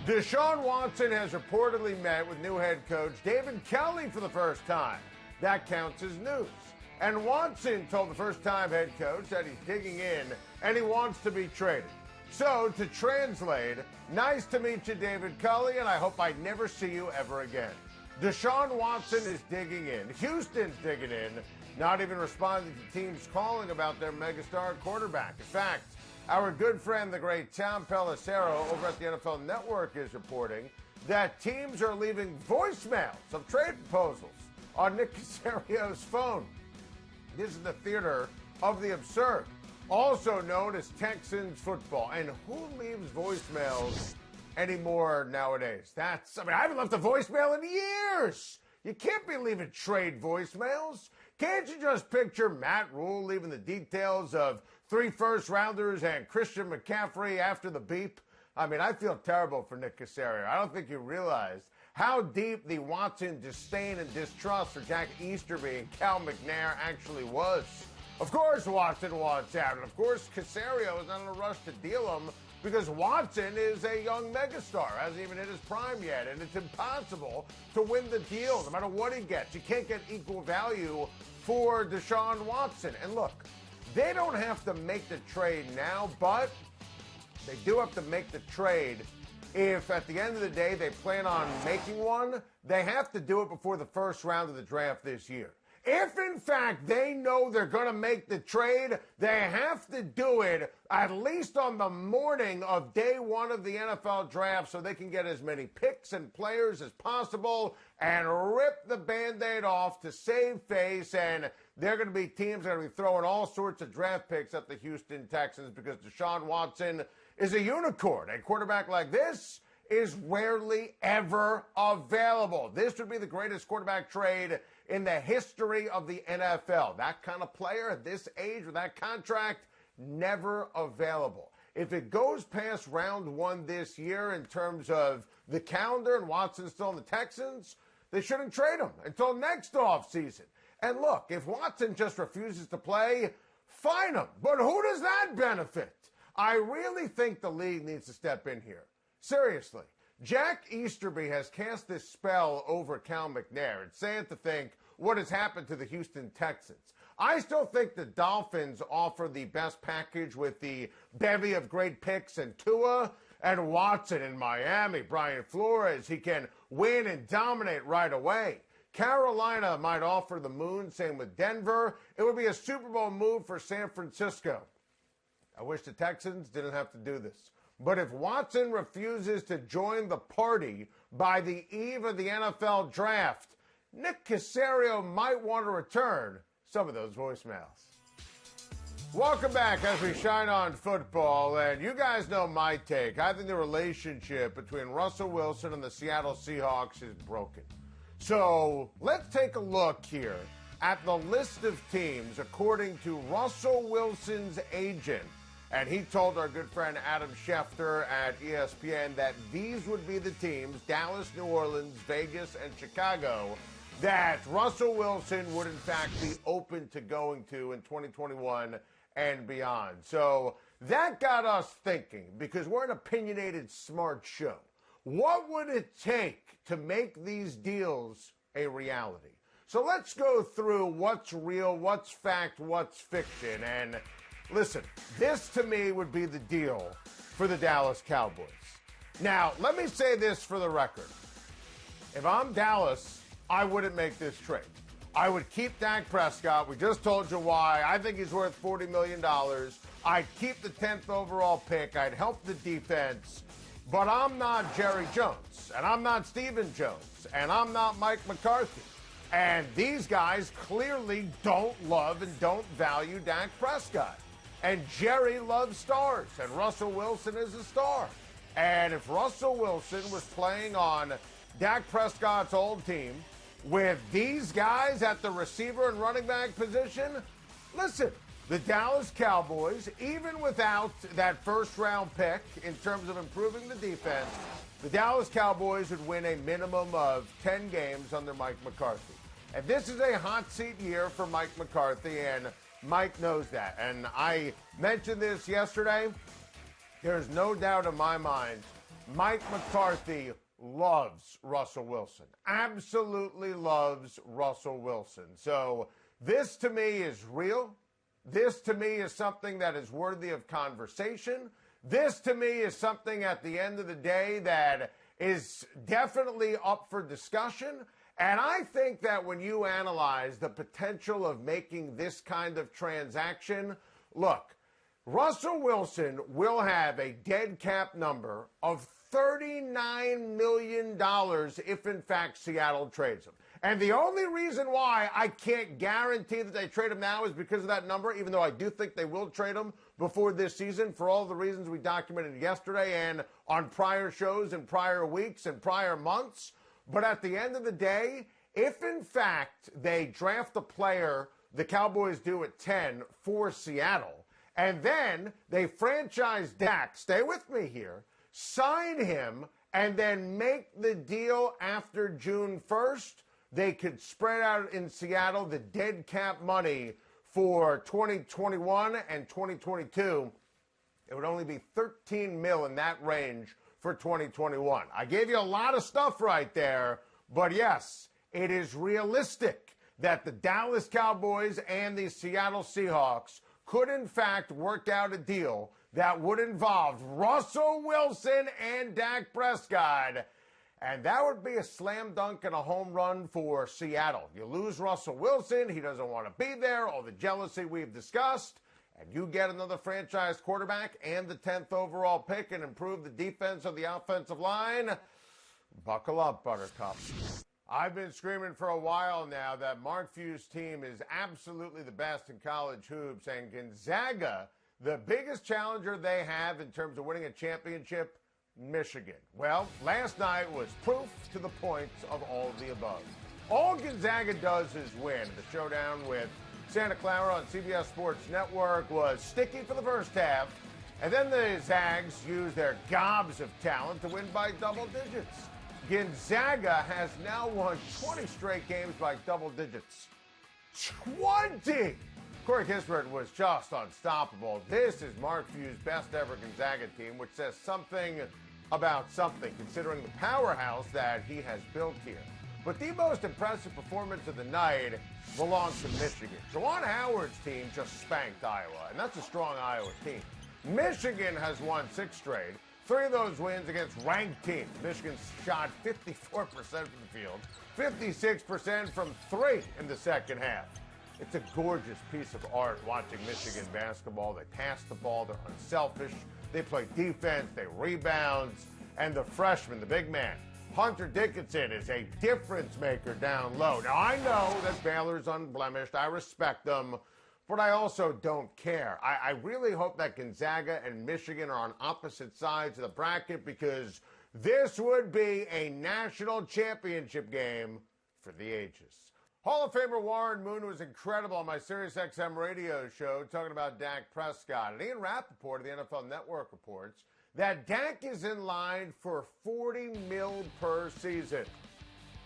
Deshaun Watson has reportedly met with new head coach David Kelly for the first time. That counts as news. And Watson told the first-time head coach that he's digging in and he wants to be traded. So, to translate, nice to meet you, David Kelly, and I hope I never see you ever again. Deshaun Watson is digging in. Houston's digging in, not even responding to teams calling about their megastar quarterback. In fact, our good friend, the great Tom Pelissero over at the NFL Network is reporting that teams are leaving voicemails of trade proposals on Nick Caserio's phone. This is the theater of the absurd, also known as Texans football. And who leaves voicemails anymore nowadays? I haven't left a voicemail in years. You can't be leaving trade voicemails. Can't you just picture Matt Rule leaving the details of 3 first-rounders and Christian McCaffrey after the beep? I feel terrible for Nick Caserio. I don't think you realized how deep the Watson disdain and distrust for Jack Easterby and Cal McNair actually was. Of course Watson wants out, and of course Caserio is not in a rush to deal him because Watson is a young megastar, hasn't even hit his prime yet, and it's impossible to win the deal no matter what he gets. You can't get equal value for Deshaun Watson. And look, they don't have to make the trade now, but they do have to make the trade if at the end of the day they plan on making one. They have to do it before the first round of the draft this year. If, in fact, they know they're going to make the trade, they have to do it at least on the morning of day one of the NFL draft so they can get as many picks and players as possible and rip the Band-Aid off to save face. And they're going to be teams that are going to be throwing all sorts of draft picks at the Houston Texans because Deshaun Watson is a unicorn. A quarterback like this is rarely ever available. This would be the greatest quarterback trade in the history of the NFL. That kind of player at this age with that contract, never available. If it goes past round one this year in terms of the calendar and Watson's still in the Texans, they shouldn't trade him until next offseason. And look, if Watson just refuses to play, fine him. But who does that benefit? I really think the league needs to step in here. Seriously. Jack Easterby has cast this spell over Cal McNair. It's sad to think what has happened to the Houston Texans. I still think the Dolphins offer the best package with the bevy of great picks and Tua and Watson in Miami. Brian Flores, he can win and dominate right away. Carolina might offer the moon, same with Denver. It would be a Super Bowl move for San Francisco. I wish the Texans didn't have to do this. But if Watson refuses to join the party by the eve of the NFL draft, Nick Caserio might want to return some of those voicemails. Welcome back as we shine on football. And you guys know my take. I think the relationship between Russell Wilson and the Seattle Seahawks is broken. So let's take a look here at the list of teams according to Russell Wilson's agent. And he told our good friend Adam Schefter at ESPN that these would be the teams, Dallas, New Orleans, Vegas, and Chicago, that Russell Wilson would in fact be open to going to in 2021 and beyond. So that got us thinking, because we're an opinionated, smart show. What would it take to make these deals a reality? So let's go through what's real, what's fact, what's fiction. And listen, this to me would be the deal for the Dallas Cowboys. Now, let me say this for the record. If I'm Dallas, I wouldn't make this trade. I would keep Dak Prescott. We just told you why. I think he's worth $40 million. I'd keep the 10th overall pick. I'd help the defense. But I'm not Jerry Jones, and I'm not Stephen Jones, and I'm not Mike McCarthy. And these guys clearly don't love and don't value Dak Prescott. And Jerry loves stars, and Russell Wilson is a star. And if Russell Wilson was playing on Dak Prescott's old team with these guys at the receiver and running back position, listen, the Dallas Cowboys, even without that first-round pick in terms of improving the defense, the Dallas Cowboys would win a minimum of 10 games under Mike McCarthy. And this is a hot seat year for Mike McCarthy, and Mike knows that. And I mentioned this yesterday. There's no doubt in my mind Mike McCarthy loves Russell Wilson, absolutely loves Russell Wilson. So this to me is real. This to me is something that is worthy of conversation. This to me is something at the end of the day that is definitely up for discussion. And I think that when you analyze the potential of making this kind of transaction, look, Russell Wilson will have a dead cap number of $39 million if, in fact, Seattle trades him. And the only reason why I can't guarantee that they trade him now is because of that number, even though I do think they will trade him before this season for all the reasons we documented yesterday and on prior shows and prior weeks and prior months. But at the end of the day, if, in fact, they draft a player the Cowboys do at 10 for Seattle, and then they franchise Dak, stay with me here, sign him, and then make the deal after June 1st, they could spread out in Seattle the dead cap money for 2021 and 2022. It would only be $13 million in that range for 2021. I gave you a lot of stuff right there, but yes, it is realistic that the Dallas Cowboys and the Seattle Seahawks could in fact work out a deal that would involve Russell Wilson and Dak Prescott. And that would be a slam dunk and a home run for Seattle. You lose Russell Wilson, he doesn't want to be there, all the jealousy we've discussed, and you get another franchise quarterback and the 10th overall pick and improve the defense of the offensive line. Buckle up, Buttercup. I've been screaming for a while now that Mark Few's team is absolutely the best in college hoops, and Gonzaga, the biggest challenger they have in terms of winning a championship, Michigan. Well, last night was proof to the points of all of the above. All Gonzaga does is win. The showdown with Santa Clara on CBS Sports Network was sticky for the first half, and then the Zags used their gobs of talent to win by double digits. Gonzaga has now won 20 straight games by double digits. 20! Corey Kispert was just unstoppable. This is Mark Few's best ever Gonzaga team, which says something about something, considering the powerhouse that he has built here. But the most impressive performance of the night belongs to Michigan. Juwan Howard's team just spanked Iowa, and that's a strong Iowa team. Michigan has won 6 straight. 3 of those wins against ranked teams. Michigan shot 54% from the field, 56% from 3 in the second half. It's a gorgeous piece of art watching Michigan basketball. They pass the ball, they're unselfish, they play defense, they rebound, and the freshman, the big man, Hunter Dickinson, is a difference maker down low. Now, I know that Baylor's unblemished. I respect them, but I also don't care. I really hope that Gonzaga and Michigan are on opposite sides of the bracket, because this would be a national championship game for the ages. Hall of Famer Warren Moon was incredible on my SiriusXM radio show talking about Dak Prescott. And Ian Rappaport of the NFL Network reports that Dak is in line for $40 million per season.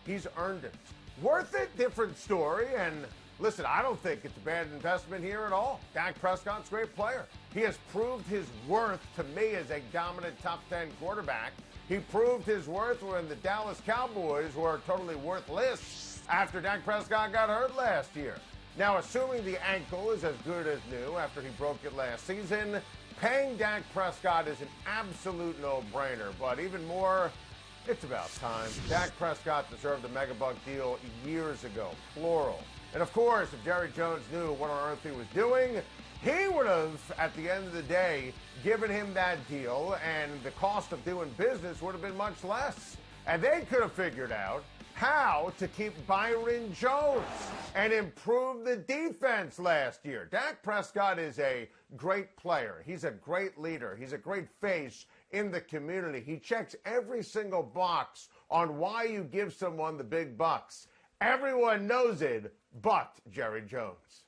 He's earned it. Worth it? Different story. And listen, I don't think it's a bad investment here at all. Dak Prescott's a great player. He has proved his worth to me as a dominant top 10 quarterback. He proved his worth when the Dallas Cowboys were totally worthless after Dak Prescott got hurt last year. Now, assuming the ankle is as good as new after he broke it last season, paying Dak Prescott is an absolute no-brainer. But even more, it's about time. Dak Prescott deserved a megabuck deal years ago, plural. And of course, if Jerry Jones knew what on earth he was doing, he would have, at the end of the day, given him that deal, and the cost of doing business would have been much less. And they could have figured out how to keep Byron Jones and improve the defense last year. Dak Prescott is a great player. He's a great leader. He's a great face in the community. He checks every single box on why you give someone the big bucks. Everyone knows it but Jerry Jones.